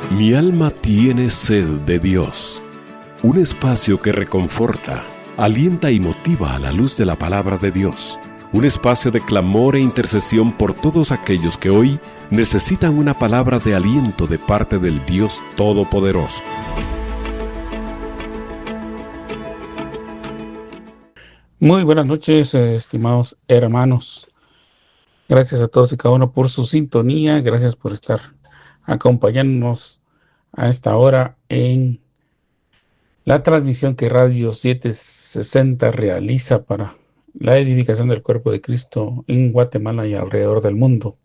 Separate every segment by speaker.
Speaker 1: Mi alma tiene sed de Dios, un espacio que reconforta, alienta y motiva a la luz de la palabra de Dios, un espacio de clamor e intercesión por todos aquellos que hoy necesitan una palabra de aliento de parte del Dios Todopoderoso.
Speaker 2: Muy buenas noches, estimados hermanos. Gracias a todos y cada uno por su sintonía. Gracias por estar acompañándonos a esta hora en la transmisión que Radio 760 realiza para la edificación del cuerpo de Cristo en Guatemala y alrededor del mundo.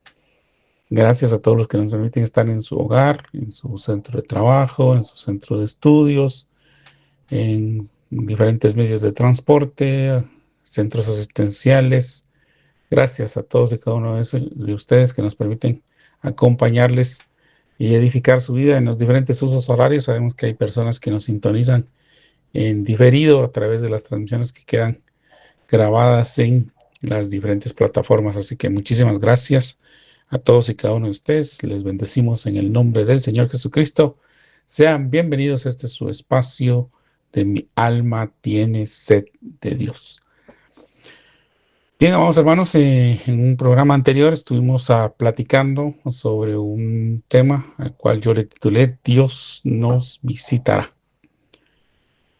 Speaker 2: Gracias a todos los que nos permiten estar en su hogar, en su centro de trabajo, en su centro de estudios, en diferentes medios de transporte, centros asistenciales. Gracias a todos y cada uno de ustedes que nos permiten acompañarles y edificar su vida en los diferentes usos horarios. Sabemos que hay personas que nos sintonizan en diferido a través de las transmisiones que quedan grabadas en las diferentes plataformas. Así que muchísimas gracias a todos y cada uno de ustedes. Les bendecimos en el nombre del Señor Jesucristo. Sean bienvenidos a este su espacio de Mi alma tiene sed de Dios. Bien, amados hermanos, en un programa anterior estuvimos platicando sobre un tema al cual yo le titulé Dios nos visitará.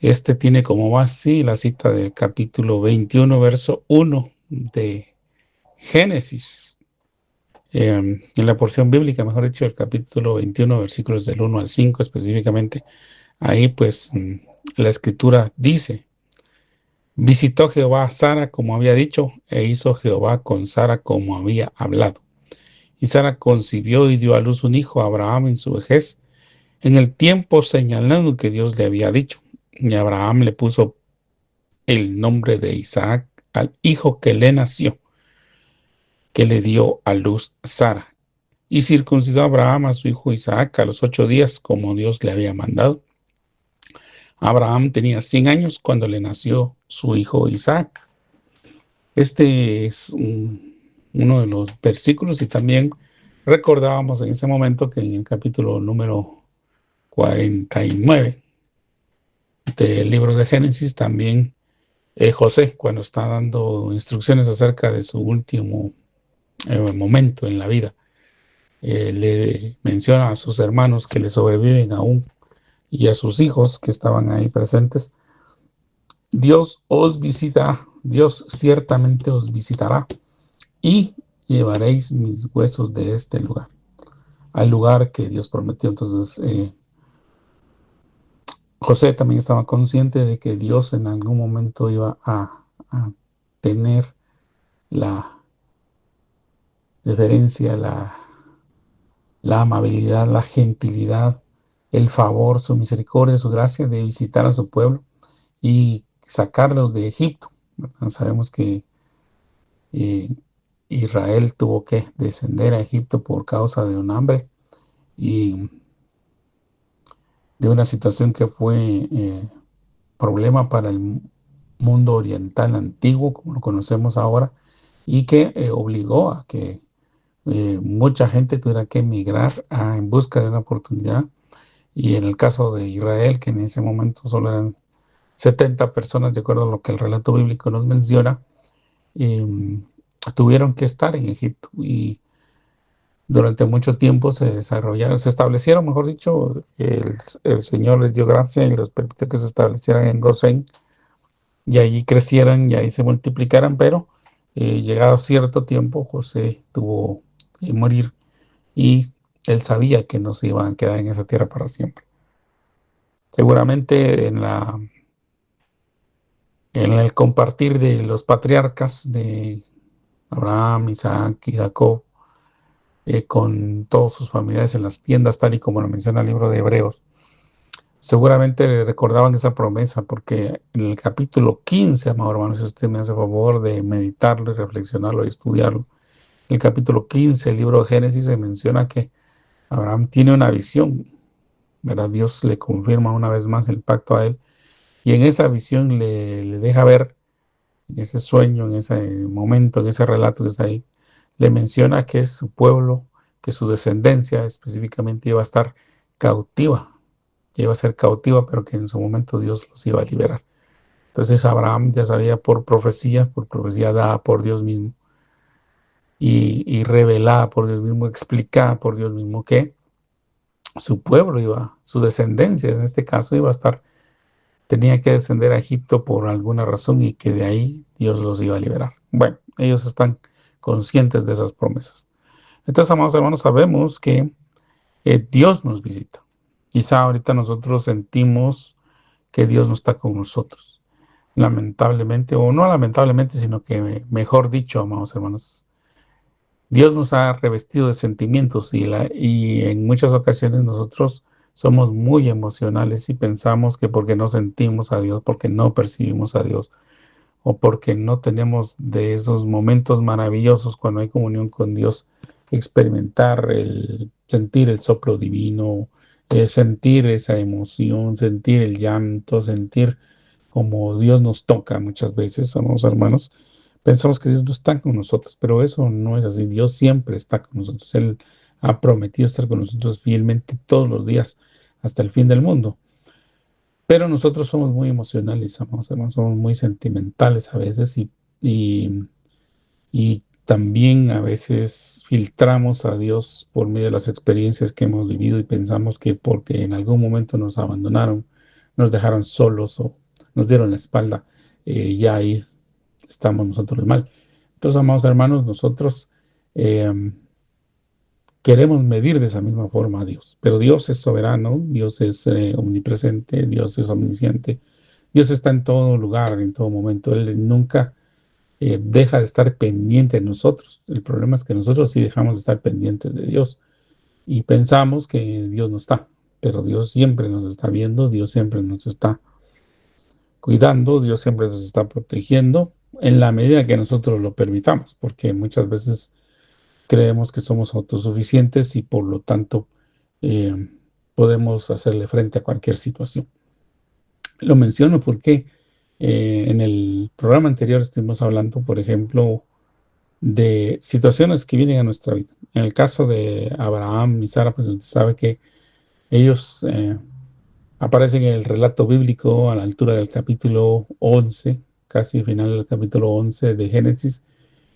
Speaker 2: Este tiene como base la cita del capítulo 21, verso 1 de Génesis. En la porción bíblica, mejor dicho, el capítulo 21, versículos del 1 al 5 específicamente. Ahí pues la escritura dice: visitó Jehová a Sara como había dicho, e hizo Jehová con Sara como había hablado. Y Sara concibió y dio a luz un hijo a Abraham en su vejez, en el tiempo señalado que Dios le había dicho. Y Abraham le puso el nombre de Isaac al hijo que le nació, que le dio a luz Sara. Y circuncidó a Abraham a su hijo Isaac a los 8 días, como Dios le había mandado. Abraham tenía 100 años cuando le nació su hijo Isaac. Este es uno de los versículos, y también recordábamos en ese momento que en el capítulo número 49 del libro de Génesis, también José, cuando está dando instrucciones acerca de su último momento en la vida, le menciona a sus hermanos que le sobreviven aún y a sus hijos que estaban ahí presentes: Dios os visitará, Dios ciertamente os visitará, y llevaréis mis huesos de este lugar al lugar que Dios prometió. Entonces José también estaba consciente de que Dios en algún momento iba a tener la deferencia, la amabilidad, la gentilidad, el favor, su misericordia, su gracia de visitar a su pueblo y sacarlos de Egipto. Sabemos que Israel tuvo que descender a Egipto por causa de un hambre y de una situación que fue problema para el mundo oriental antiguo, como lo conocemos ahora, y que obligó a que mucha gente tuviera que emigrar en busca de una oportunidad. Y en el caso de Israel, que en ese momento solo eran 70 personas, de acuerdo a lo que el relato bíblico nos menciona, tuvieron que estar en Egipto, y durante mucho tiempo se establecieron, mejor dicho, el Señor les dio gracia y les permitió que se establecieran en Gosén, y allí crecieran y ahí se multiplicaran, pero llegado cierto tiempo, José tuvo que morir, y él sabía que no se iban a quedar en esa tierra para siempre. Seguramente en el compartir de los patriarcas de Abraham, Isaac y Jacob, con todos sus familiares en las tiendas, tal y como lo menciona el libro de Hebreos, seguramente le recordaban esa promesa, porque en el capítulo 15, amado hermano, si usted me hace favor de meditarlo y reflexionarlo y estudiarlo, en el capítulo 15 del libro de Génesis se menciona que Abraham tiene una visión, ¿verdad? Dios le confirma una vez más el pacto a él, y en esa visión le deja ver, en ese sueño, en ese momento, en ese relato que está ahí, le menciona que su pueblo, que su descendencia específicamente iba a estar cautiva, que iba a ser cautiva, pero que en su momento Dios los iba a liberar. Entonces Abraham ya sabía por profecía dada por Dios mismo y revelada por Dios mismo, explicada por Dios mismo, que su pueblo su descendencia en este caso tenía que descender a Egipto por alguna razón y que de ahí Dios los iba a liberar. Bueno, ellos están conscientes de esas promesas. Entonces, amados hermanos, sabemos que Dios nos visita. Quizá ahorita nosotros sentimos que Dios no está con nosotros. Lamentablemente, o no lamentablemente, sino que mejor dicho, amados hermanos, Dios nos ha revestido de sentimientos y en muchas ocasiones nosotros somos muy emocionales y pensamos que porque no sentimos a Dios, porque no percibimos a Dios o porque no tenemos de esos momentos maravillosos cuando hay comunión con Dios, experimentar sentir el soplo divino, sentir esa emoción, sentir el llanto, sentir como Dios nos toca muchas veces, amados hermanos. Pensamos que Dios no está con nosotros, pero eso no es así. Dios siempre está con nosotros. Él ha prometido estar con nosotros fielmente todos los días hasta el fin del mundo. Pero nosotros somos muy emocionales, amados hermanos, somos muy sentimentales a veces y también a veces filtramos a Dios por medio de las experiencias que hemos vivido y pensamos que porque en algún momento nos abandonaron, nos dejaron solos o nos dieron la espalda, ya ahí estamos nosotros mal. Entonces, amados hermanos, nosotros queremos medir de esa misma forma a Dios, pero Dios es soberano, Dios es omnipresente, Dios es omnisciente, Dios está en todo lugar, en todo momento. Él nunca deja de estar pendiente de nosotros. El problema es que nosotros sí dejamos de estar pendientes de Dios y pensamos que Dios no está, pero Dios siempre nos está viendo, Dios siempre nos está cuidando, Dios siempre nos está protegiendo en la medida que nosotros lo permitamos, porque muchas veces creemos que somos autosuficientes y por lo tanto podemos hacerle frente a cualquier situación. Lo menciono porque en el programa anterior estuvimos hablando, por ejemplo, de situaciones que vienen a nuestra vida. En el caso de Abraham y Sara, pues usted sabe que ellos aparecen en el relato bíblico a la altura del capítulo 11, casi final del capítulo 11 de Génesis,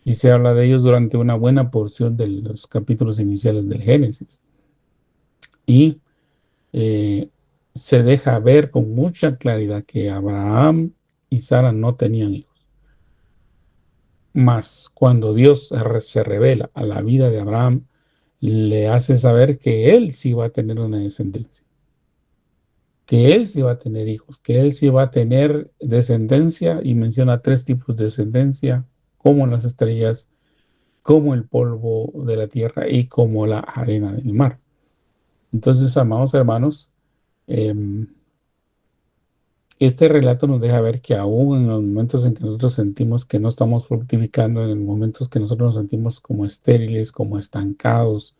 Speaker 2: y se habla de ellos durante una buena porción de los capítulos iniciales del Génesis. Y se deja ver con mucha claridad que Abraham y Sara no tenían hijos. Mas cuando Dios se revela a la vida de Abraham, le hace saber que él sí va a tener una descendencia, que él sí va a tener hijos, que él sí va a tener descendencia, y menciona 3 tipos de descendencia, como las estrellas, como el polvo de la tierra y como la arena del mar. Entonces, amados hermanos, este relato nos deja ver que aún en los momentos en que nosotros sentimos que no estamos fructificando, en los momentos que nosotros nos sentimos como estériles, como estancados,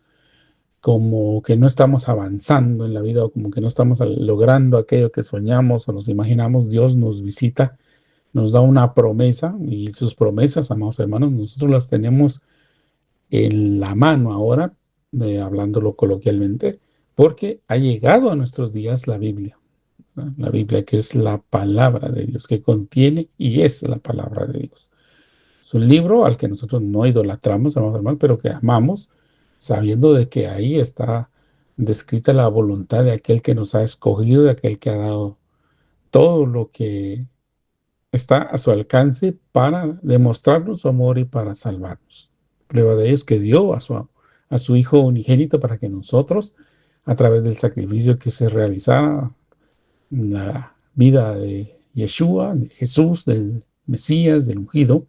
Speaker 2: como que no estamos avanzando en la vida o como que no estamos logrando aquello que soñamos o nos imaginamos, Dios nos visita, nos da una promesa, y sus promesas, amados hermanos, nosotros las tenemos en la mano ahora, hablándolo coloquialmente, porque ha llegado a nuestros días la Biblia. La Biblia, que es la palabra de Dios, que contiene y es la palabra de Dios. Es un libro al que nosotros no idolatramos, hermanos, pero que amamos, sabiendo de que ahí está descrita la voluntad de aquel que nos ha escogido, de aquel que ha dado todo lo que está a su alcance para demostrarnos su amor y para salvarnos. Prueba de ello es que dio a su Hijo unigénito para que nosotros, a través del sacrificio que se realizara, la vida de Yeshua, de Jesús, del Mesías, del ungido,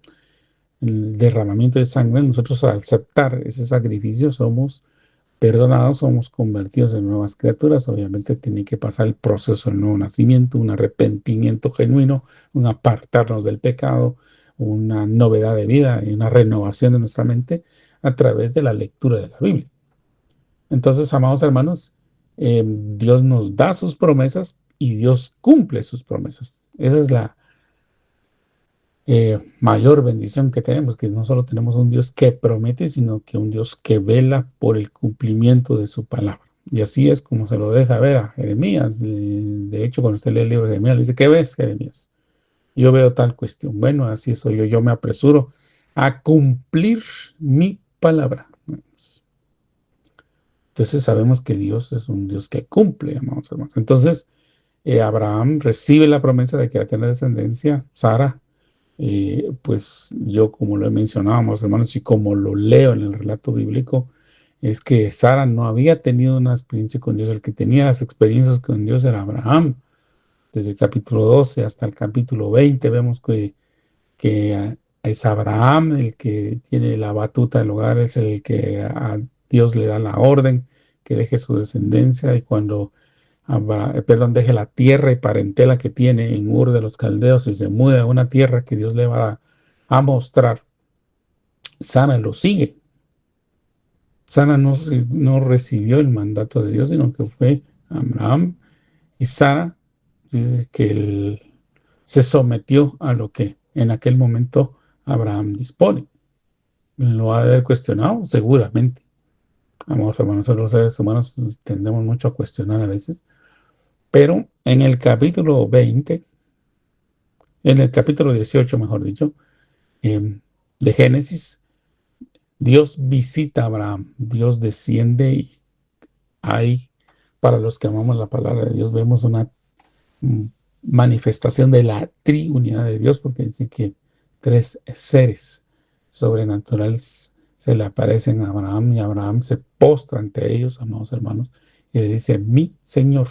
Speaker 2: el derramamiento de sangre, nosotros al aceptar ese sacrificio somos perdonados, somos convertidos en nuevas criaturas. Obviamente tiene que pasar el proceso del nuevo nacimiento, un arrepentimiento genuino, un apartarnos del pecado, una novedad de vida y una renovación de nuestra mente a través de la lectura de la Biblia. Entonces, amados hermanos, Dios nos da sus promesas y Dios cumple sus promesas. Esa es la mayor bendición que tenemos, que no solo tenemos un Dios que promete, sino que un Dios que vela por el cumplimiento de su palabra. Y así es como se lo deja ver a Jeremías. De hecho, cuando usted lee el libro de Jeremías, le dice, ¿qué ves, Jeremías? Yo veo tal cuestión. Bueno, así soy yo. Yo me apresuro a cumplir mi palabra. Entonces sabemos que Dios es un Dios que cumple, amados hermanos. Entonces, Abraham recibe la promesa de que va a tener descendencia. Sara, pues yo como lo he mencionado, amados hermanos, y como lo leo en el relato bíblico, es que Sara no había tenido una experiencia con Dios. El que tenía las experiencias con Dios era Abraham. Desde el capítulo 12 hasta el capítulo 20 vemos que es Abraham el que tiene la batuta del hogar, es el que a Dios le da la orden que deje su descendencia y cuando deje la tierra y parentela que tiene en Ur de los Caldeos y se mude a una tierra que Dios le va a mostrar. Sara lo sigue. Sara no recibió el mandato de Dios, sino que fue Abraham y Sara dice que se sometió a lo que en aquel momento Abraham dispone. Lo ha de haber cuestionado, seguramente. Vamos, hermanos, nosotros los seres humanos tendemos mucho a cuestionar a veces. Pero en el capítulo 20, en el capítulo 18, mejor dicho, de Génesis, Dios visita a Abraham. Dios desciende y hay, para los que amamos la palabra de Dios, vemos una manifestación de la triunidad de Dios, porque dice que tres seres sobrenaturales se le aparecen a Abraham y Abraham se postra ante ellos, amados hermanos, y le dice, mi Señor.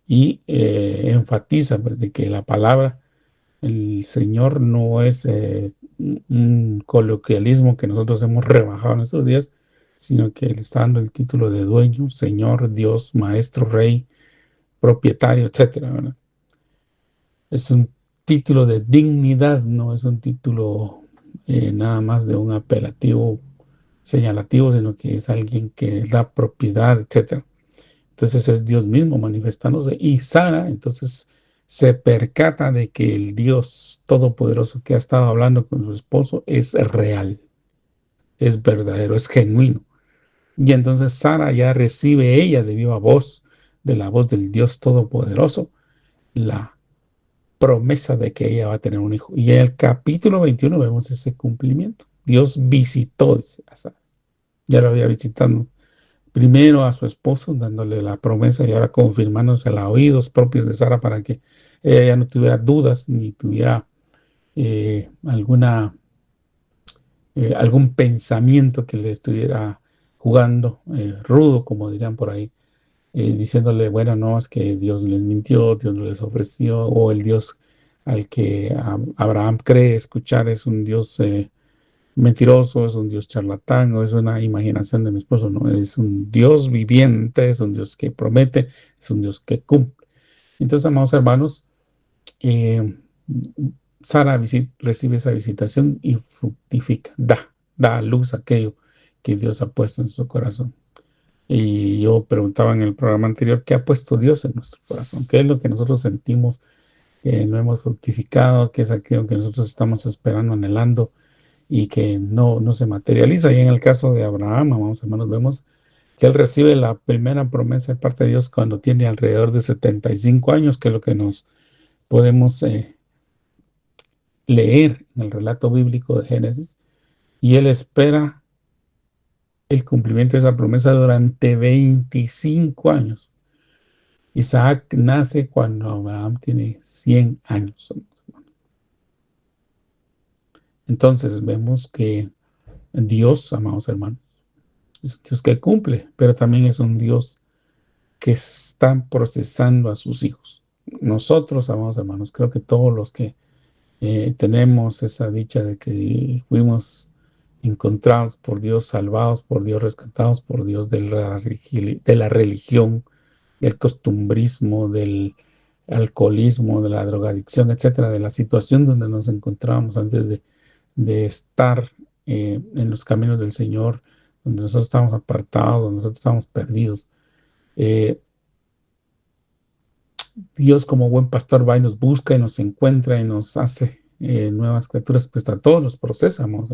Speaker 2: Y enfatiza pues, de que la palabra, el Señor, no es un coloquialismo que nosotros hemos rebajado en estos días, sino que le está dando el título de dueño, Señor, Dios, Maestro, Rey, propietario, etcétera, ¿verdad? Es un título de dignidad, no es un título nada más de un apelativo señalativo, sino que es alguien que da propiedad, etcétera. Entonces es Dios mismo manifestándose. Y Sara, entonces, se percata de que el Dios Todopoderoso que ha estado hablando con su esposo es real, es verdadero, es genuino. Y entonces Sara ya recibe ella de viva voz, de la voz del Dios Todopoderoso, la promesa de que ella va a tener un hijo. Y en el capítulo 21 vemos ese cumplimiento. Dios visitó a Sara. Ya lo había visitado primero a su esposo, dándole la promesa y ahora confirmándose a oídos propios de Sara para que ella ya no tuviera dudas ni tuviera algún pensamiento que le estuviera jugando rudo, como dirían por ahí, diciéndole, bueno, no, es que Dios les mintió, Dios no les ofreció, o el Dios al que Abraham cree escuchar es un Dios mentiroso, es un Dios charlatán, o es una imaginación de mi esposo. No, es un Dios viviente, es un Dios que promete, es un Dios que cumple. Entonces, amados hermanos, Sara recibe esa visitación y fructifica, da a luz aquello que Dios ha puesto en su corazón. Y yo preguntaba en el programa anterior, ¿qué ha puesto Dios en nuestro corazón? ¿Qué es lo que nosotros sentimos que no hemos fructificado? ¿Qué es aquello que nosotros estamos esperando, anhelando y que no se materializa? Y en el caso de Abraham, amados hermanos, vemos que él recibe la primera promesa de parte de Dios cuando tiene alrededor de 75 años, que es lo que nos podemos leer en el relato bíblico de Génesis, y él espera el cumplimiento de esa promesa durante 25 años. Isaac nace cuando Abraham tiene 100 años. Entonces vemos que Dios, amados hermanos, es un Dios que cumple, pero también es un Dios que está procesando a sus hijos. Nosotros, amados hermanos, creo que todos los que tenemos esa dicha de que fuimos encontrados por Dios, salvados por Dios, rescatados por Dios de la religión, del costumbrismo, del alcoholismo, de la drogadicción, etcétera, de la situación donde nos encontrábamos antes de estar en los caminos del Señor, donde nosotros estábamos apartados, donde nosotros estábamos perdidos. Dios, como buen pastor, va y nos busca y nos encuentra y nos hace nuevas criaturas, pues a todos los procesamos.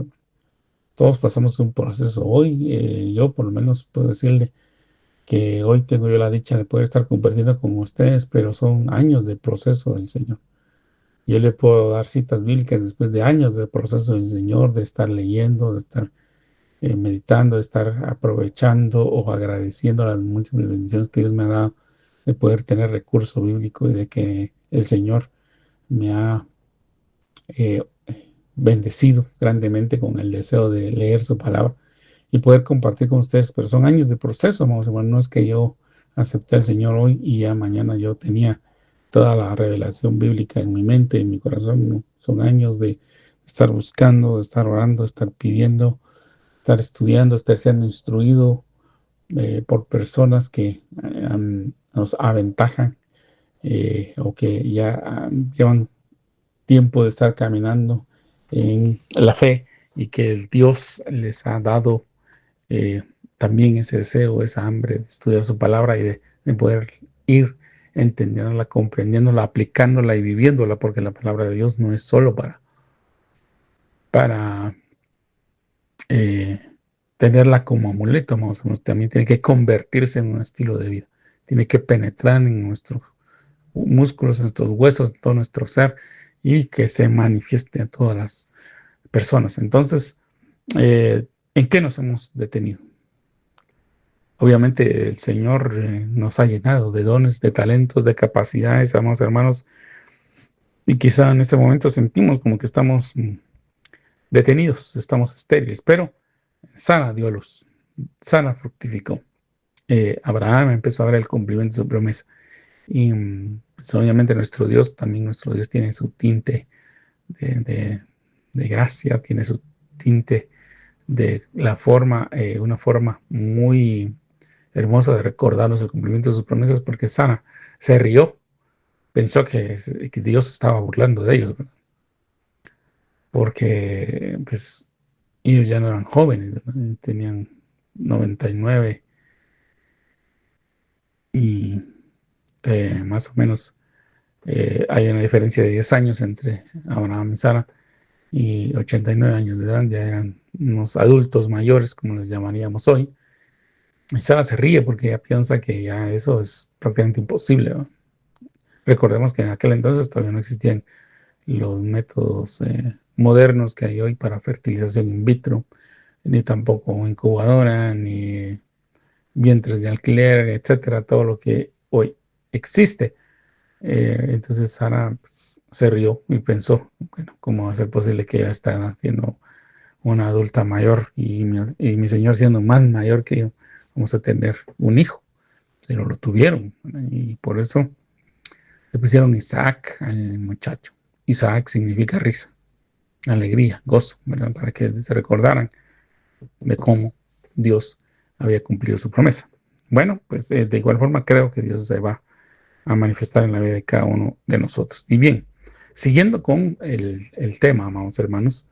Speaker 2: Todos pasamos un proceso. Hoy, yo por lo menos puedo decirle que hoy tengo yo la dicha de poder estar compartiendo con ustedes, pero son años de proceso del Señor. Yo le puedo dar citas bíblicas después de años de proceso del Señor, de estar leyendo, de estar meditando, de estar aprovechando o agradeciendo las múltiples bendiciones que Dios me ha dado, de poder tener recurso bíblico y de que el Señor me ha eh, bendecido grandemente con el deseo de leer su palabra y poder compartir con ustedes. Pero son años de proceso, vamos, hermano. No es que yo acepté al Señor hoy y ya mañana yo tenía toda la revelación bíblica en mi mente, en mi corazón. No. Son años de estar buscando, de estar orando, de estar pidiendo, estar estudiando, estar siendo instruido por personas que nos aventajan o que ya llevan tiempo de estar caminando en la fe y que el Dios les ha dado eh, también ese deseo, esa hambre de estudiar su palabra y de poder ir entendiéndola, comprendiéndola, aplicándola y viviéndola, porque la palabra de Dios no es solo para eh, tenerla como amuleto, también tiene que convertirse en un estilo de vida, tiene que penetrar en nuestros músculos, en nuestros huesos, en todo nuestro ser y que se manifieste a todas las personas. Entonces, ¿en qué nos hemos detenido? Obviamente el Señor nos ha llenado de dones, de talentos, de capacidades, amados hermanos, y quizá en este momento sentimos como que estamos detenidos, estamos estériles, pero Sara dio a luz, Sara fructificó. Abraham empezó a ver el cumplimiento de su promesa. Y pues, obviamente nuestro Dios tiene su tinte de, de, de gracia, tiene su tinte de la forma, una forma muy hermosa de recordarnos el cumplimiento de sus promesas, porque Sara se rió, pensó que Dios estaba burlando de ellos, ¿verdad? Porque pues ellos ya no eran jóvenes, ¿verdad? Tenían 99 y más o menos hay una diferencia de 10 años entre Abraham y Sara, y 89 años de edad, ya eran unos adultos mayores, como les llamaríamos hoy. Y Sara se ríe porque ella piensa que ya eso es prácticamente imposible, ¿no? Recordemos que en aquel entonces todavía no existían los métodos modernos que hay hoy para fertilización in vitro, ni tampoco incubadora, ni vientres de alquiler, etcétera, todo lo que hoy existe. Entonces Sara pues, se rió y pensó, bueno, ¿cómo va a ser posible que ella esté haciendo una adulta mayor y mi señor siendo más mayor que yo, vamos a tener un hijo? Pero lo tuvieron, ¿verdad? Y por eso le pusieron Isaac al muchacho. Isaac significa risa, alegría, gozo, ¿verdad? Para que se recordaran de cómo Dios había cumplido su promesa. Bueno, pues de igual forma creo que Dios se va a manifestar en la vida de cada uno de nosotros. Y bien, siguiendo con el tema, amados hermanos,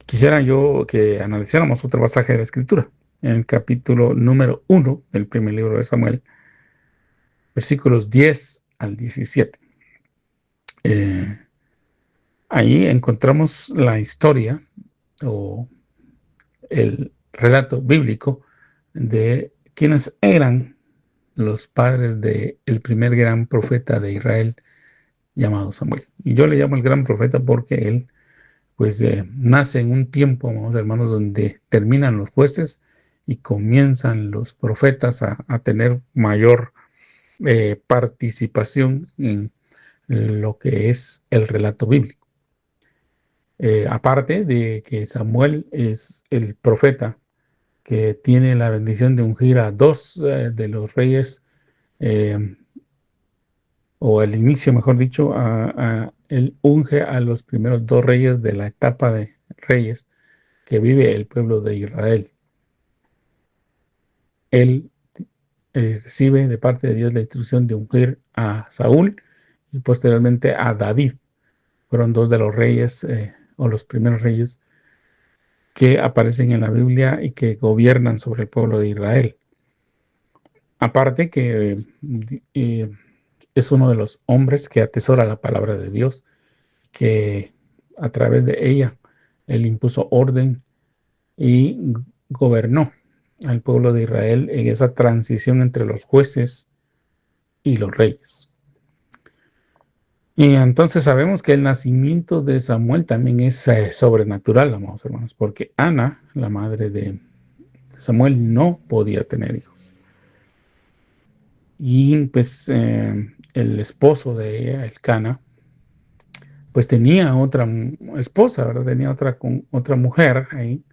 Speaker 2: quisiera yo que analizáramos otro pasaje de la Escritura, en el capítulo número 1 del primer libro de Samuel, versículos 10 al 17. Ahí encontramos la historia o el relato bíblico de quienes eran los padres del primer gran profeta de Israel llamado Samuel. Y yo le llamo el gran profeta porque él pues nace en un tiempo, vamos hermanos, donde terminan los jueces y comienzan los profetas a tener mayor participación en lo que es el relato bíblico. Aparte de que Samuel es el profeta que tiene la bendición de ungir a dos de los reyes, eh, o al inicio, mejor dicho, él unge a los primeros dos reyes de la etapa de reyes que vive el pueblo de Israel. Él recibe de parte de Dios la instrucción de ungir a Saúl y posteriormente a David. Fueron dos de los reyes o los primeros reyes que aparecen en la Biblia y que gobiernan sobre el pueblo de Israel. Aparte que es uno de los hombres que atesora la palabra de Dios, que a través de ella él impuso orden y gobernó al pueblo de Israel en esa transición entre los jueces y los reyes. Y entonces sabemos que el nacimiento de Samuel también es sobrenatural, amados hermanos, porque Ana, la madre de Samuel, no podía tener hijos. Y pues el esposo de ella, Elcana, pues tenía otra esposa, ¿verdad? Tenía otra mujer ahí.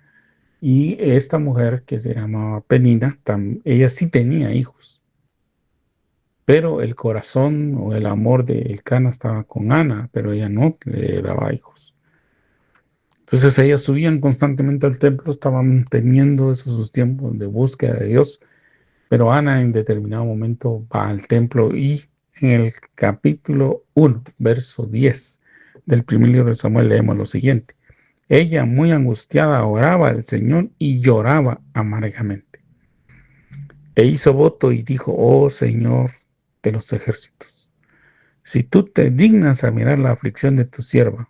Speaker 2: Y esta mujer que se llamaba Penina, ella sí tenía hijos. Pero el corazón o el amor de Elcana estaba con Ana, pero ella no le daba hijos. Entonces ellas subían constantemente al templo, estaban teniendo esos sus tiempos de búsqueda de Dios, pero Ana en determinado momento va al templo y en el capítulo 1, verso 10 del primer libro de Samuel leemos lo siguiente. Ella, muy angustiada, oraba al Señor y lloraba amargamente. E hizo voto y dijo, oh Señor de los ejércitos, si tú te dignas a mirar la aflicción de tu sierva,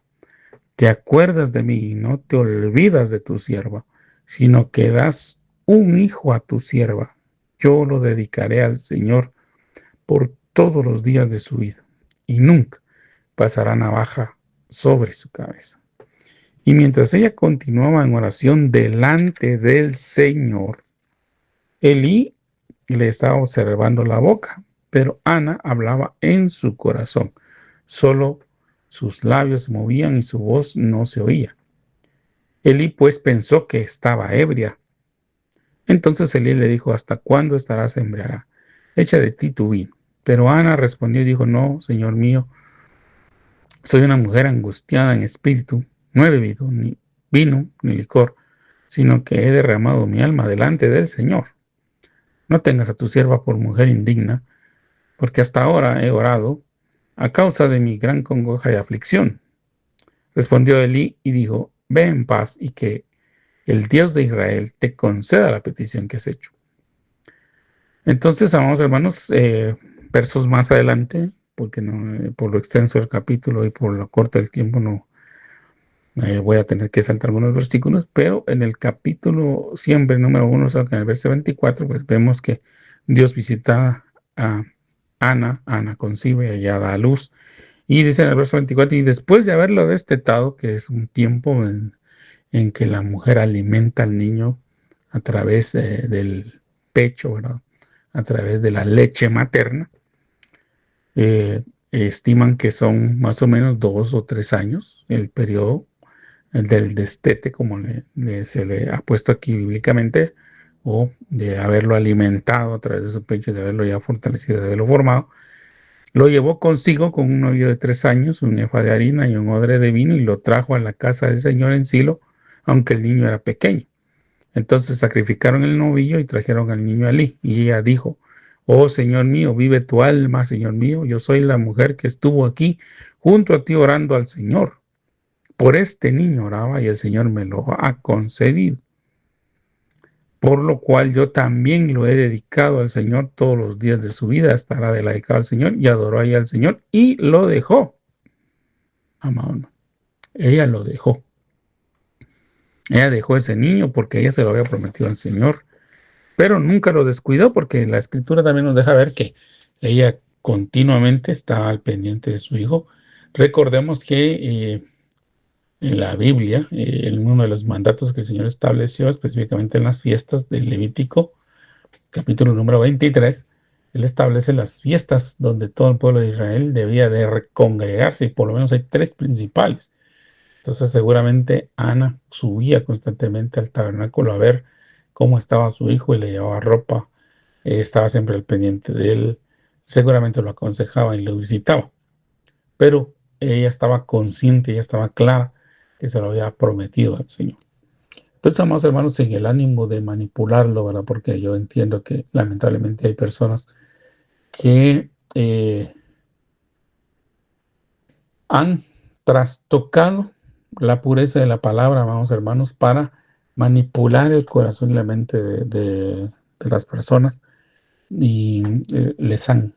Speaker 2: te acuerdas de mí y no te olvidas de tu sierva, sino que das un hijo a tu sierva, yo lo dedicaré al Señor por todos los días de su vida, y nunca pasará navaja sobre su cabeza. Y mientras ella continuaba en oración delante del Señor, Elí le estaba observando la boca, pero Ana hablaba en su corazón. Solo sus labios se movían y su voz no se oía. Elí pues pensó que estaba ebria. Entonces Elí le dijo, ¿hasta cuándo estarás embriagada? Echa de ti tu vino. Pero Ana respondió y dijo, no, Señor mío, soy una mujer angustiada en espíritu. No he bebido ni vino ni licor, sino que he derramado mi alma delante del Señor. No tengas a tu sierva por mujer indigna, porque hasta ahora he orado a causa de mi gran congoja y aflicción. Respondió Elí y dijo, ve en paz y que el Dios de Israel te conceda la petición que has hecho. Entonces, amados hermanos, versos más adelante, porque no, por lo extenso del capítulo y por lo corto del tiempo no voy a tener que saltar algunos versículos, pero en el capítulo siempre número 1, en el verso 24, pues vemos que Dios visita a Ana concibe, ella da a luz, y dice en el verso 24, y después de haberlo destetado, que es un tiempo en que la mujer alimenta al niño a través del pecho, ¿verdad? A través de la leche materna, estiman que son más o menos 2 o 3 años el periodo del destete, como se le ha puesto aquí bíblicamente, o de haberlo alimentado a través de su pecho, de haberlo ya fortalecido, de haberlo formado. Lo llevó consigo con un novio de 3 años, un efa de harina y un odre de vino, y lo trajo a la casa del Señor en Silo, aunque el niño era pequeño. Entonces sacrificaron el novillo y trajeron al niño a Elí. Y ella dijo, oh Señor mío, vive tu alma, Señor mío, yo soy la mujer que estuvo aquí junto a ti orando al Señor. Por este niño oraba y el Señor me lo ha concedido. Por lo cual yo también lo he dedicado al Señor todos los días de su vida. Estará dedicado al Señor y adoró ahí al Señor y lo dejó. Amado hermano, ella lo dejó. Ella dejó ese niño porque ella se lo había prometido al Señor, pero nunca lo descuidó porque la Escritura también nos deja ver que ella continuamente estaba al pendiente de su hijo. Recordemos que en la Biblia, en uno de los mandatos que el Señor estableció, específicamente en las fiestas del Levítico, capítulo número 23, Él establece las fiestas donde todo el pueblo de Israel debía de congregarse, y por lo menos hay 3 principales. Entonces seguramente Ana subía constantemente al tabernáculo a ver cómo estaba su hijo y le llevaba ropa, estaba siempre al pendiente de él, seguramente lo aconsejaba y lo visitaba, pero ella estaba consciente, ella estaba clara que se lo había prometido al Señor. Entonces, amados hermanos, en el ánimo de manipularlo, ¿verdad? Porque yo entiendo que lamentablemente hay personas que han trastocado la pureza de la palabra, amados hermanos, para manipular el corazón y la mente de las personas, y les han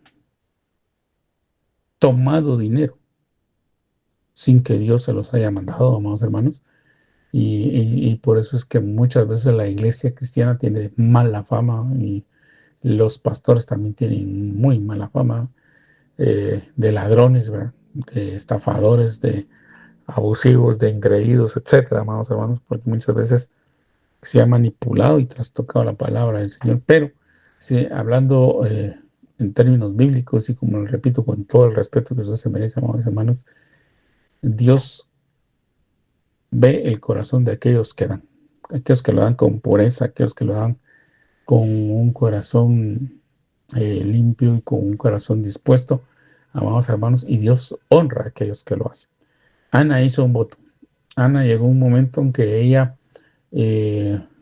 Speaker 2: tomado dinero sin que Dios se los haya mandado, amados hermanos. y por eso es que muchas veces la iglesia cristiana tiene mala fama y los pastores también tienen muy mala fama, de ladrones, ¿verdad? De estafadores, de abusivos, de engreídos, etcétera, amados hermanos, porque muchas veces se ha manipulado y trastocado la palabra del Señor. Pero sí, hablando en términos bíblicos y como les repito, con todo el respeto que usted se merece, amados hermanos, Dios ve el corazón de aquellos que dan, aquellos que lo dan con pureza, aquellos que lo dan con un corazón limpio y con un corazón dispuesto, amados hermanos, y Dios honra a aquellos que lo hacen. Ana hizo un voto. Ana llegó un momento en que ella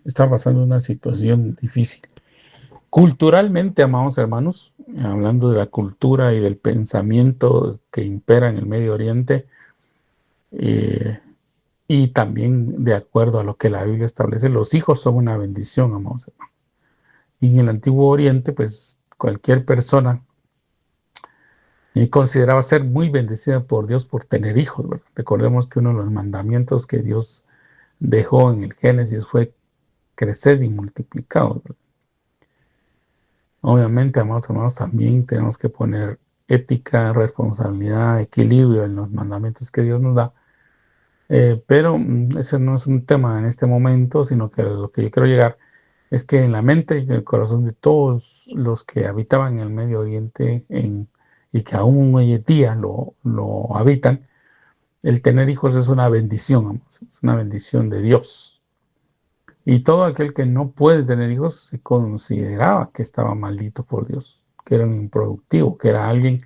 Speaker 2: estaba pasando una situación difícil. Culturalmente, amados hermanos, hablando de la cultura y del pensamiento que impera en el Medio Oriente, eh, y también de acuerdo a lo que la Biblia establece, los hijos son una bendición, amados hermanos. Y en el Antiguo Oriente, pues cualquier persona consideraba ser muy bendecida por Dios por tener hijos, ¿verdad? Recordemos que uno de los mandamientos que Dios dejó en el Génesis fue crecer y multiplicados, ¿verdad? Obviamente, amados hermanos, también tenemos que poner ética, responsabilidad, equilibrio en los mandamientos que Dios nos da. Pero ese no es un tema en este momento, sino que lo que yo quiero llegar es que en la mente y en el corazón de todos los que habitaban en el Medio Oriente y que aún hoy en día lo habitan, el tener hijos es una bendición, amados, es una bendición de Dios. Y todo aquel que no puede tener hijos se consideraba que estaba maldito por Dios, que era un improductivo, que era alguien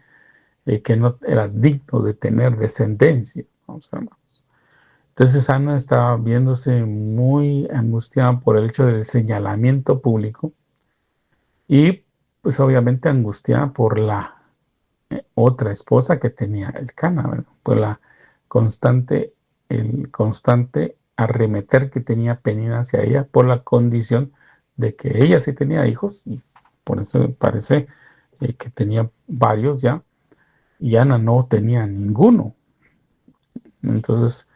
Speaker 2: que no era digno de tener descendencia. Vamos, hermanos. Entonces Ana estaba viéndose muy angustiada por el hecho del señalamiento público y pues obviamente angustiada por la otra esposa que tenía el Cana, ¿verdad? Por el constante arremeter que tenía Penina hacia ella por la condición de que ella sí tenía hijos y por eso parece que tenía varios ya y Ana no tenía ninguno. Entonces,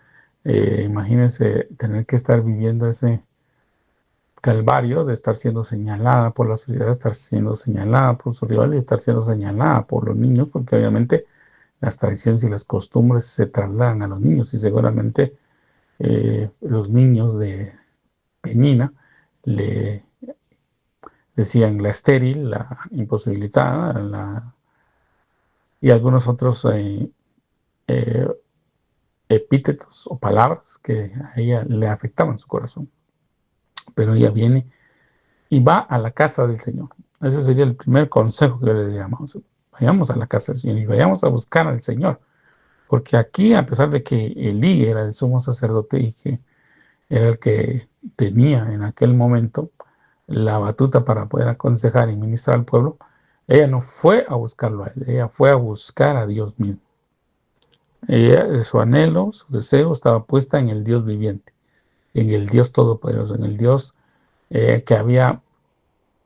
Speaker 2: imagínense tener que estar viviendo ese calvario de estar siendo señalada por la sociedad, estar siendo señalada por su rival y estar siendo señalada por los niños, porque obviamente las tradiciones y las costumbres se trasladan a los niños y seguramente los niños de Penina le decían la estéril, la imposibilitada, y algunos otros eh, epítetos o palabras que a ella le afectaban su corazón. Pero ella viene y va a la casa del Señor. Ese sería el primer consejo que yo le diría, vayamos a la casa del Señor y vayamos a buscar al Señor. Porque aquí, a pesar de que Elí era el sumo sacerdote y que era el que tenía en aquel momento la batuta para poder aconsejar y ministrar al pueblo, ella no fue a buscarlo a él, ella fue a buscar a Dios mismo. Su anhelo, su deseo estaba puesta en el Dios viviente, en el Dios todopoderoso, en el Dios que había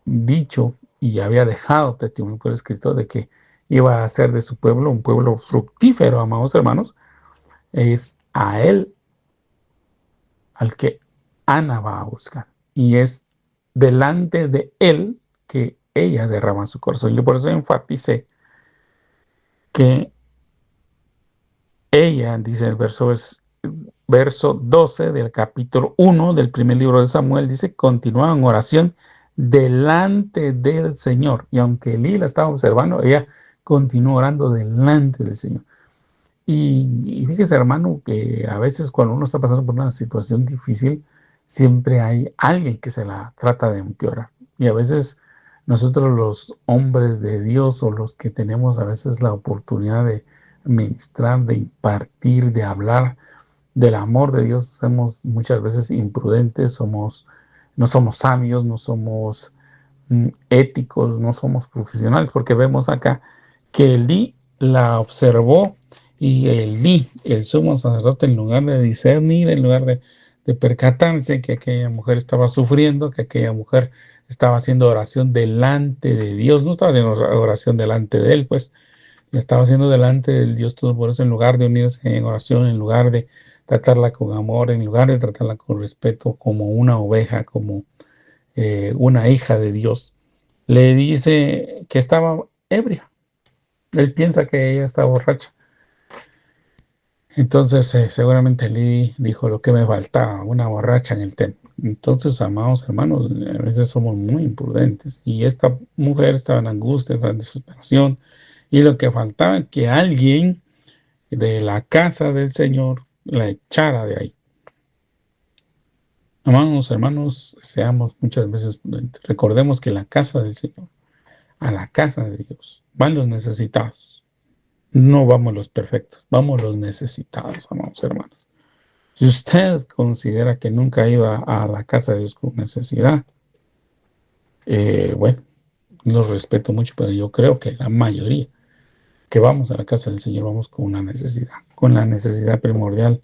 Speaker 2: dicho y había dejado testimonio por escrito de que iba a hacer de su pueblo un pueblo fructífero, amados hermanos. Es a él al que Ana va a buscar y es delante de él que ella derrama su corazón. Yo por eso enfaticé que ella, dice el verso 12 del capítulo 1 del primer libro de Samuel, dice, continúa en oración delante del Señor. Y aunque Elí la estaba observando, ella continuó orando delante del Señor. Y fíjese, hermano, que a veces cuando uno está pasando por una situación difícil, siempre hay alguien que se la trata de empeorar. Y a veces nosotros los hombres de Dios o los que tenemos a veces la oportunidad de ministrar, de impartir, de hablar del amor de Dios, somos muchas veces imprudentes, no somos sabios, no somos éticos, no somos profesionales, porque vemos acá que Elí la observó y Elí, el sumo sacerdote, en lugar de discernir, en lugar de percatarse que aquella mujer estaba sufriendo, que aquella mujer estaba haciendo oración delante de Dios, no estaba haciendo oración delante de él, pues la estaba haciendo delante del Dios Todopoderoso, en lugar de unirse en oración, en lugar de tratarla con amor, en lugar de tratarla con respeto como una oveja, como una hija de Dios, le dice que estaba ebria. Él piensa que ella está borracha. Entonces, seguramente Elí dijo lo que me faltaba, una borracha en el templo. Entonces, amados hermanos, a veces somos muy imprudentes. Y esta mujer estaba en angustia, estaba en desesperación. Y lo que faltaba es que alguien de la casa del Señor la echara de ahí. Amados hermanos, seamos muchas veces prudentes. Recordemos que la casa del Señor, a la casa de Dios, van los necesitados. No vamos los perfectos, vamos los necesitados, amados hermanos. Si usted considera que nunca ha ido a la casa de Dios con necesidad, bueno, lo respeto mucho, pero yo creo que la mayoría que vamos a la casa del Señor vamos con una necesidad, con la necesidad primordial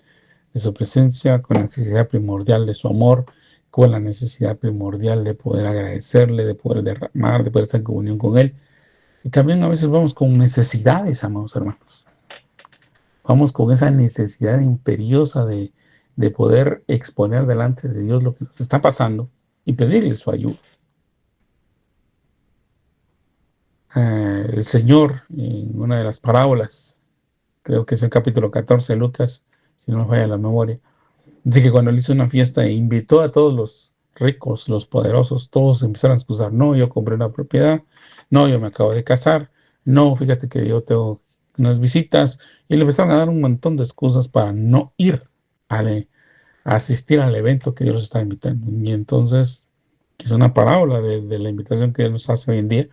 Speaker 2: de su presencia, con la necesidad primordial de su amor, con la necesidad primordial de poder agradecerle, de poder derramar, de poder estar en comunión con Él. Y también a veces vamos con necesidades, amados hermanos. Vamos con esa necesidad imperiosa de poder exponer delante de Dios lo que nos está pasando y pedirle su ayuda. El Señor, en una de las parábolas, creo que es el capítulo 14 de Lucas, si no me falla la memoria, dice que cuando él hizo una fiesta e invitó a todos los ricos, los poderosos, todos empezaron a excusar: no, yo compré una propiedad, no, yo me acabo de casar, no, fíjate que yo tengo unas visitas, y le empezaron a dar un montón de excusas para no ir a asistir al evento que Dios los está invitando. Y entonces, que es una parábola de la invitación que Dios nos hace hoy en día.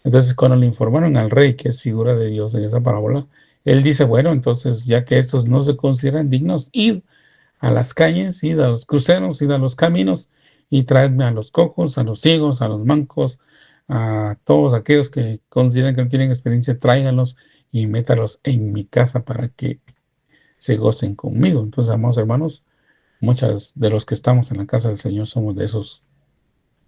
Speaker 2: Entonces, cuando le informaron al rey, que es figura de Dios en esa parábola, él dice: bueno, entonces, ya que estos no se consideran dignos, id a las calles, id a los cruceros, id a los caminos y traedme a los cojos, a los ciegos, a los mancos, a todos aquellos que consideran que no tienen experiencia, tráiganlos y métalos en mi casa para que se gocen conmigo. Entonces, amados hermanos, muchos de los que estamos en la casa del Señor somos de esos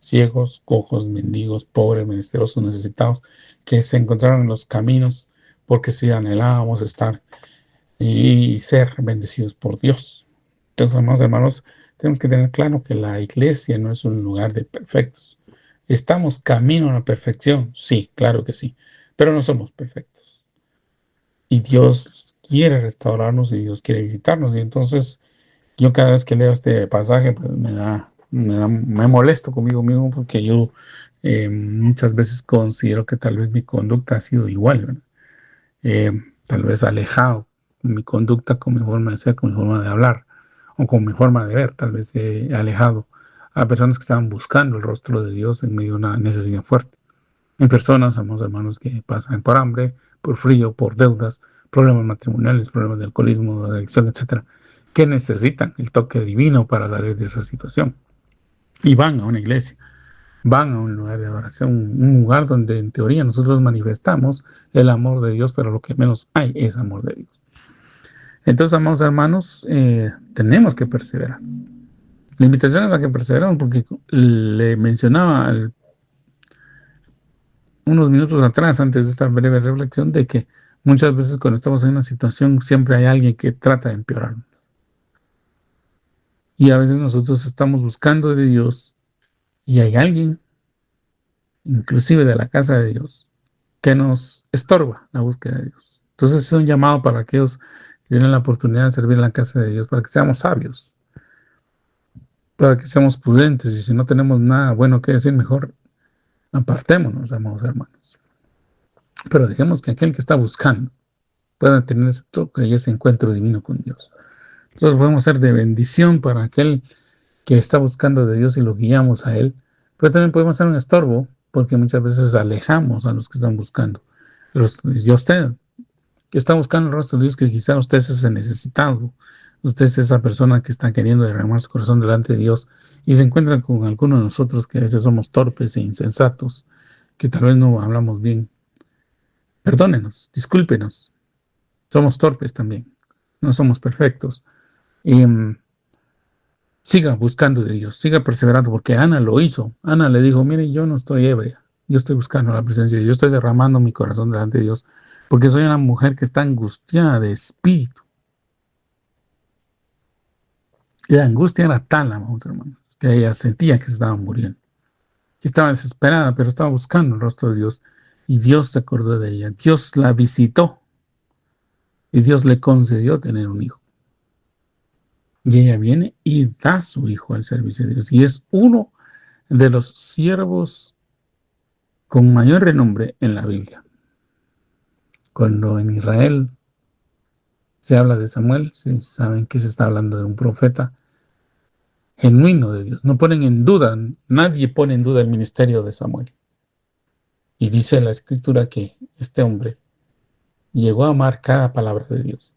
Speaker 2: ciegos, cojos, mendigos, pobres, menesterosos, necesitados, que se encontraron en los caminos porque sí anhelábamos estar y ser bendecidos por Dios. Entonces, amados hermanos, tenemos que tener claro que la iglesia no es un lugar de perfectos. ¿Estamos camino a la perfección? Sí, claro que sí, pero no somos perfectos. Y Dios quiere restaurarnos y Dios quiere visitarnos. Y entonces, yo cada vez que leo este pasaje, pues me molesto conmigo mismo, porque yo muchas veces considero que tal vez mi conducta ha sido igual, ¿verdad? Tal vez alejado mi conducta con mi forma de ser, con mi forma de hablar o con mi forma de ver. Tal vez he alejado a personas que estaban buscando el rostro de Dios en medio de una necesidad fuerte. Hay personas, amados hermanos, que pasan por hambre, por frío, por deudas, problemas matrimoniales, problemas de alcoholismo, de adicción, etcétera, que necesitan el toque divino para salir de esa situación. Y van a una iglesia, van a un lugar de adoración, un lugar donde en teoría nosotros manifestamos el amor de Dios, pero lo que menos hay es amor de Dios. Entonces, amados hermanos, tenemos que perseverar. La invitación es a que perseveramos, porque le mencionaba unos minutos atrás, antes de esta breve reflexión, de que muchas veces cuando estamos en una situación siempre hay alguien que trata de empeorarnos. Y a veces nosotros estamos buscando de Dios y hay alguien, inclusive de la casa de Dios, que nos estorba la búsqueda de Dios. Entonces es un llamado para aquellos que tienen la oportunidad de servir en la casa de Dios, para que seamos sabios, para que seamos prudentes, y si no tenemos nada bueno que decir, mejor apartémonos, amados hermanos. Pero dejemos que aquel que está buscando pueda tener ese toque y ese encuentro divino con Dios. Nosotros podemos ser de bendición para aquel que está buscando de Dios y lo guiamos a Él, pero también podemos ser un estorbo, porque muchas veces alejamos a los que están buscando. Y usted que está buscando el rostro de Dios, que quizá usted es ese necesitado, usted es esa persona que está queriendo derramar su corazón delante de Dios y se encuentra con algunos de nosotros que a veces somos torpes e insensatos, que tal vez no hablamos bien. Perdónenos, discúlpenos, somos torpes también, no somos perfectos. Y siga buscando de Dios, siga perseverando, porque Ana lo hizo. Ana le dijo: mire, yo no estoy ebria, yo estoy buscando la presencia de Dios, yo estoy derramando mi corazón delante de Dios, porque soy una mujer que está angustiada de espíritu. Y la angustia era tal, amados hermanos, que ella sentía que se estaba muriendo. Y estaba desesperada, pero estaba buscando el rostro de Dios. Y Dios se acordó de ella. Dios la visitó y Dios le concedió tener un hijo. Y ella viene y da a su hijo al servicio de Dios. Y es uno de los siervos con mayor renombre en la Biblia. Cuando en Israel se habla de Samuel, se saben que se está hablando de un profeta genuino de Dios. No ponen en duda, nadie pone en duda el ministerio de Samuel. Y dice la escritura que este hombre llegó a amar cada palabra de Dios.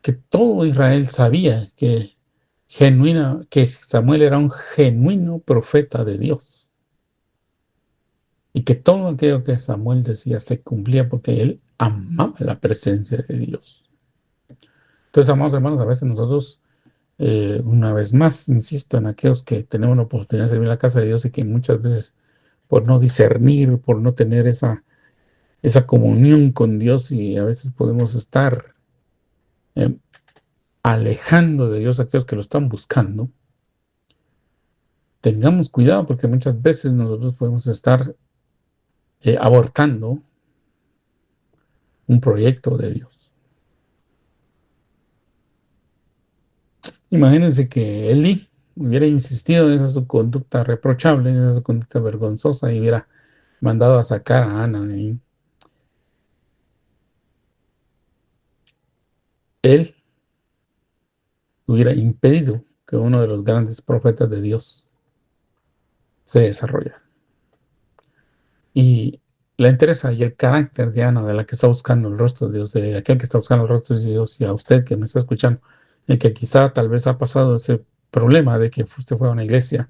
Speaker 2: Que todo Israel sabía que Samuel era un genuino profeta de Dios. Y que todo aquello que Samuel decía se cumplía porque él amaba la presencia de Dios. Entonces, amados hermanos, a veces nosotros, una vez más, insisto en aquellos que tenemos la oportunidad de servir en la casa de Dios y que muchas veces por no discernir, por no tener esa comunión con Dios, y a veces podemos estar alejando de Dios a aquellos que lo están buscando. Tengamos cuidado porque muchas veces nosotros podemos estar abortando un proyecto de Dios. Imagínense que Elí hubiera insistido en esa su conducta reprochable, en esa su conducta vergonzosa, y hubiera mandado a sacar a Ana de ahí. Él hubiera impedido que uno de los grandes profetas de Dios se desarrollara. Y la interesa y el carácter de Ana, de la que está buscando el rostro de Dios, de aquel que está buscando el rostro de Dios, y a usted que me está escuchando, el que quizá tal vez ha pasado ese problema de que usted fue a una iglesia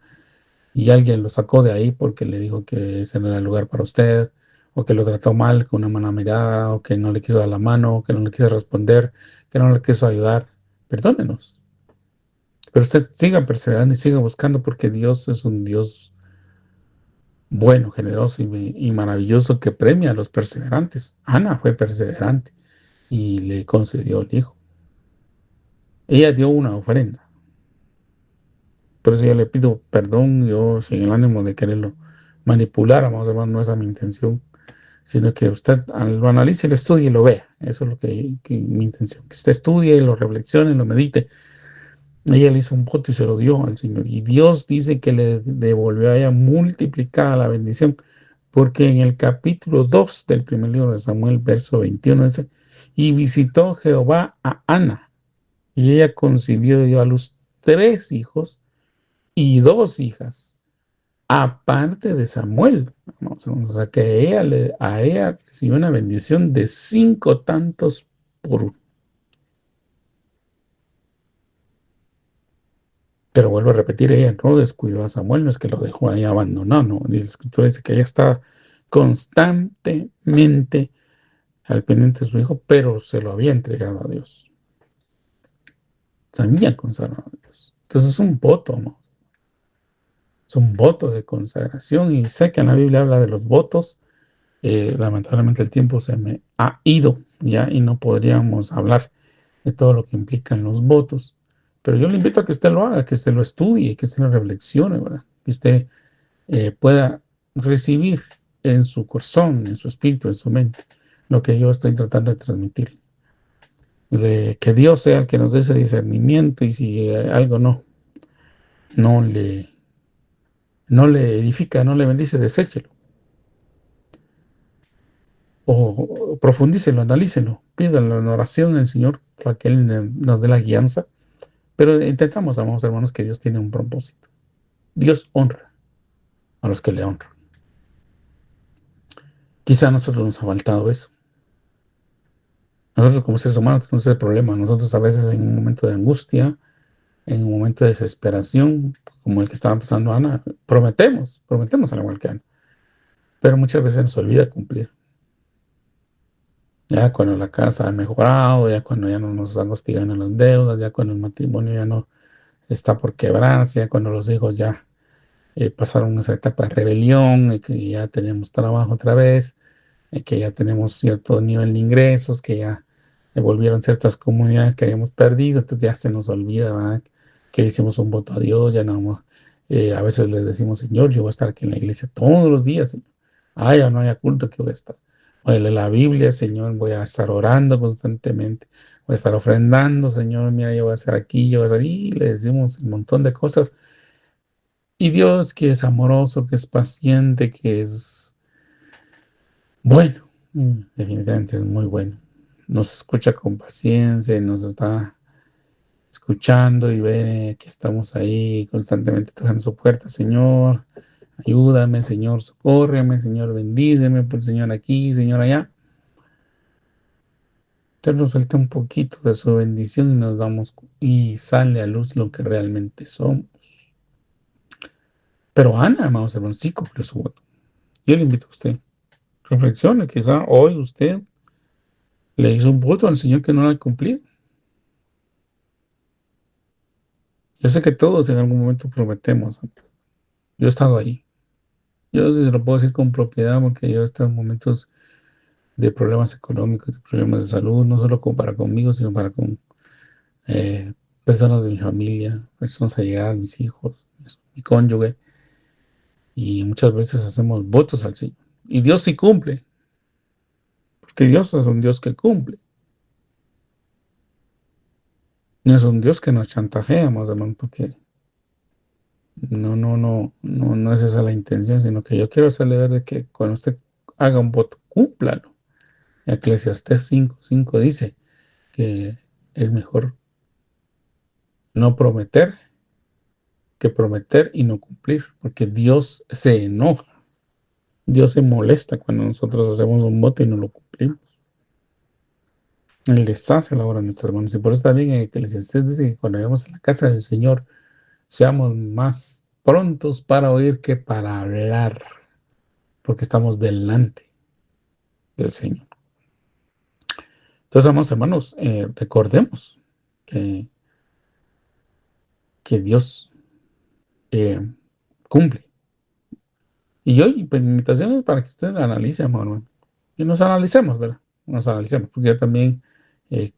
Speaker 2: y alguien lo sacó de ahí porque le dijo que ese no era el lugar para usted, o que lo trató mal con una mala mirada, o que no le quiso dar la mano, o que no le quiso responder, que no le quiso ayudar. Perdónenos. Pero usted siga perseverando y siga buscando, porque Dios es un Dios bueno, generoso y maravilloso, que premia a los perseverantes. Ana fue perseverante y le concedió el hijo. Ella dio una ofrenda. Por eso yo le pido perdón, yo sin el ánimo de quererlo manipular, vamos a ver, no es a mi intención, sino que usted lo analice, lo estudie y lo vea. Eso es lo que mi intención, que usted estudie, lo reflexione, lo medite. Ella le hizo un voto y se lo dio al Señor. Y Dios dice que le devolvió a ella multiplicada la bendición, porque en el capítulo 2 del primer libro de Samuel, verso 21, dice: y visitó Jehová a Ana, y ella concibió y dio a luz 3 hijos y 2 hijas, aparte de Samuel. O sea, que a ella recibió una bendición de 5 tantos por uno. Pero vuelvo a repetir, ella no descuidó a Samuel, no es que lo dejó ahí abandonado, no. La escritura dice que ella está constantemente al pendiente de su hijo, pero se lo había entregado a Dios. Sabía consagrar a Dios. Entonces es un voto, ¿no? Es un voto de consagración, y sé que en la Biblia habla de los votos. Lamentablemente el tiempo se me ha ido ya y no podríamos hablar de todo lo que implican los votos. Pero yo le invito a que usted lo haga, que usted lo estudie, que usted lo reflexione, ¿verdad? Que usted pueda recibir en su corazón, en su espíritu, en su mente, lo que yo estoy tratando de transmitir. De que Dios sea el que nos dé ese discernimiento, y si algo no le edifica, no le bendice, deséchelo. O profundícelo, analícelo, pídalo en oración al Señor para que Él nos dé la guianza. Pero intentamos, amados hermanos, que Dios tiene un propósito. Dios honra a los que le honran. Quizá a nosotros nos ha faltado eso. Nosotros como seres humanos tenemos ese problema. Nosotros a veces en un momento de angustia, en un momento de desesperación, como el que estaba pasando Ana, prometemos al igual que Ana. Pero muchas veces nos olvida cumplir. Ya cuando la casa ha mejorado, ya cuando ya no nos están hostigando las deudas, ya cuando el matrimonio ya no está por quebrarse, ya cuando los hijos ya pasaron esa etapa de rebelión, que ya tenemos trabajo otra vez, que ya tenemos cierto nivel de ingresos, que ya devolvieron ciertas comunidades que habíamos perdido, entonces ya se nos olvida, ¿verdad? que le hicimos un voto a Dios, ya no vamos, a veces le decimos, Señor, yo voy a estar aquí en la iglesia todos los días, Señor. Haya o no haya culto que voy a estar. Voy a leer la Biblia, Señor, voy a estar orando constantemente, voy a estar ofrendando, Señor, mira, yo voy a estar aquí, yo voy a estar ahí, y le decimos un montón de cosas. Y Dios, que es amoroso, que es paciente, que es bueno, definitivamente es muy bueno. Nos escucha con paciencia y nos está escuchando y ve que estamos ahí constantemente tocando su puerta. Señor, ayúdame, Señor, socórreme, Señor, bendíceme, por Señor aquí, Señor allá. Entonces nos falta un poquito de su bendición y nos damos y sale a luz lo que realmente somos. Pero Ana, amados hermanos, sí cumplió su voto. Yo le invito a usted, reflexione, quizá hoy usted le hizo un voto al Señor que no lo ha cumplido. Yo sé que todos en algún momento prometemos. Yo he estado ahí. Yo sí se lo puedo decir con propiedad porque yo he estado en momentos de problemas económicos, de problemas de salud, no solo para conmigo, sino para con eh, personas de mi familia, personas allegadas, mis hijos, mi cónyuge. Y muchas veces hacemos votos al Señor. Y Dios sí cumple, porque Dios es un Dios que cumple. No es un Dios que nos chantajea, más o menos, porque no es esa la intención, sino que yo quiero hacerle ver de que cuando usted haga un voto, cúmplalo. Eclesiastés 5:5 dice que es mejor no prometer que prometer y no cumplir, porque Dios se enoja, Dios se molesta cuando nosotros hacemos un voto y no lo cumplimos. Él deshace la obra de nuestros hermanos. Y por eso también en Eclesiastés dice que cuando vayamos a la casa del Señor, seamos más prontos para oír que para hablar, porque estamos delante del Señor. Entonces, amados hermanos, recordemos que, que Dios eh, cumple. Y hoy, pues, mi invitación es para que usted analice, hermano, y nos analicemos, ¿verdad? Nos analicemos, porque yo también eh,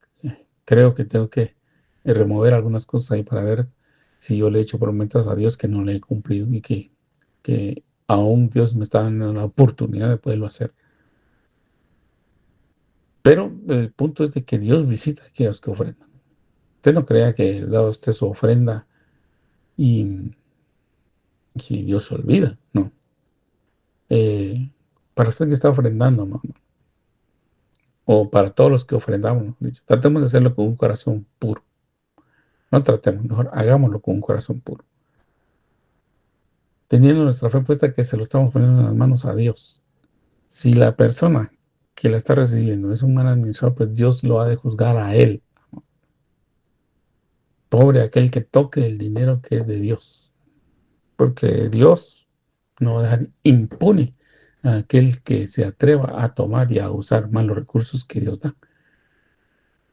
Speaker 2: creo que tengo que remover algunas cosas ahí para ver si yo le he hecho promesas a Dios que no le he cumplido y que aún Dios me está dando la oportunidad de poderlo hacer. Pero el punto es de que Dios visita a aquellos que ofrendan. Usted no crea que da usted su ofrenda y si Dios se olvida, no. Para usted que está ofrendando, ¿no? O para todos los que ofrendamos, ¿no? Dicho, tratemos de hacerlo con un corazón puro. No tratemos, mejor hagámoslo con un corazón puro. Teniendo nuestra fe puesta que se lo estamos poniendo en las manos a Dios. Si la persona que la está recibiendo es un mal administrador, pues Dios lo ha de juzgar a él. Pobre aquel que toque el dinero que es de Dios. Porque Dios no va a dejar impune a aquel que se atreva a tomar y a usar mal los recursos que Dios da.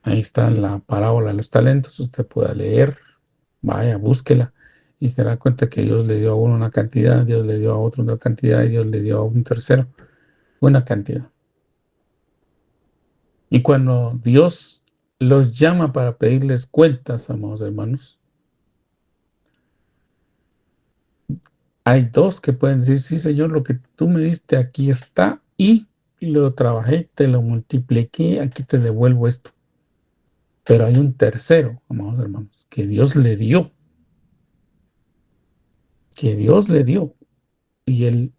Speaker 2: Ahí está la parábola de los talentos. Usted pueda leer, vaya, búsquela y se dará cuenta que Dios le dio a uno una cantidad, Dios le dio a otro una cantidad y Dios le dio a un tercero una cantidad. Y cuando Dios los llama para pedirles cuentas, amados hermanos, hay dos que pueden decir, sí, Señor, lo que tú me diste aquí está y lo trabajé, te lo multipliqué, aquí te devuelvo esto. Pero hay un tercero, amados hermanos, que Dios le dio y él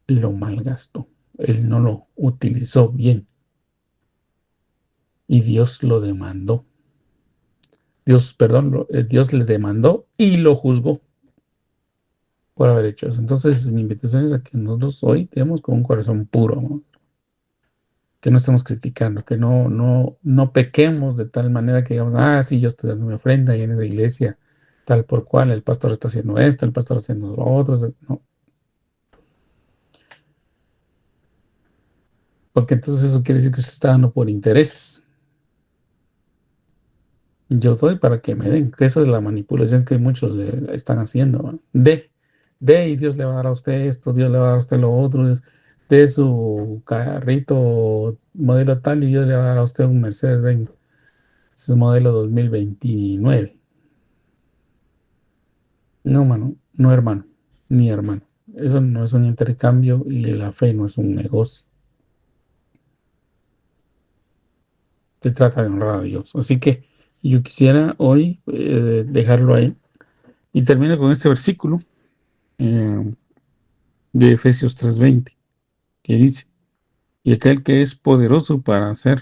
Speaker 2: lo malgastó, él no lo utilizó bien y Dios lo demandó. Dios le demandó y lo juzgó por haber hecho eso. Entonces, mi invitación es a que nosotros hoy demos con un corazón puro, ¿no? Que no estemos criticando, que no pequemos de tal manera que digamos, sí, yo estoy dando mi ofrenda y en esa iglesia, tal por cual, el pastor está haciendo esto, el pastor está haciendo lo otro, no. Porque entonces eso quiere decir que se está dando por interés. Yo doy para que me den, que eso es la manipulación que muchos le están haciendo, ¿no? Y Dios le va a dar a usted esto, Dios le va a dar a usted lo otro, de su carrito modelo tal y Dios le va a dar a usted un Mercedes-Benz, es modelo 2029. No, mano, no hermano, ni hermano. Eso no es un intercambio y la fe no es un negocio. Se trata de honrar a Dios. Así que yo quisiera hoy dejarlo ahí y termino con este versículo eh, de Efesios 3:20, que dice, y aquel que es poderoso para hacer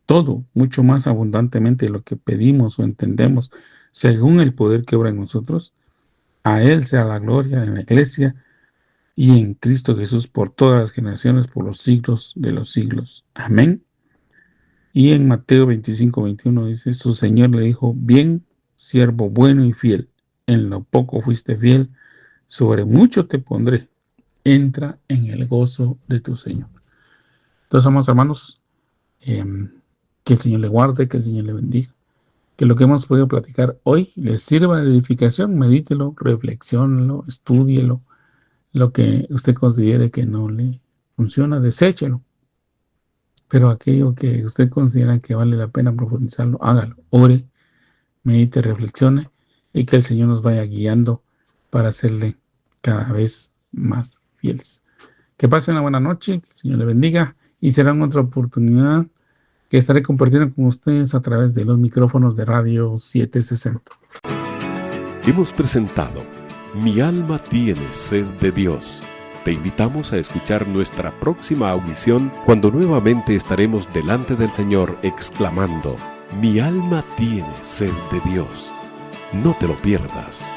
Speaker 2: todo, mucho más abundantemente de lo que pedimos o entendemos, según el poder que obra en nosotros, a Él sea la gloria en la iglesia y en Cristo Jesús por todas las generaciones, por los siglos de los siglos. Amén. Y en Mateo 25:21 dice, su Señor le dijo, bien, siervo bueno y fiel, en lo poco fuiste fiel, sobre mucho te pondré, entra en el gozo de tu Señor. Entonces, amados hermanos, que el Señor le guarde, que el Señor le bendiga, que lo que hemos podido platicar hoy les sirva de edificación, medítelo, reflexiónelo, estúdielo, lo que usted considere que no le funciona, deséchelo. Pero aquello que usted considera que vale la pena profundizarlo, hágalo. Ore, medite, reflexione y que el Señor nos vaya guiando para hacerle cada vez más fieles. Que pasen una buena noche, que el Señor le bendiga y será en otra oportunidad que estaré compartiendo con ustedes a través de los micrófonos de Radio 760.
Speaker 1: Hemos presentado Mi alma tiene sed de Dios. Te invitamos a escuchar nuestra próxima audición cuando nuevamente estaremos delante del Señor exclamando, Mi alma tiene sed de Dios. No te lo pierdas.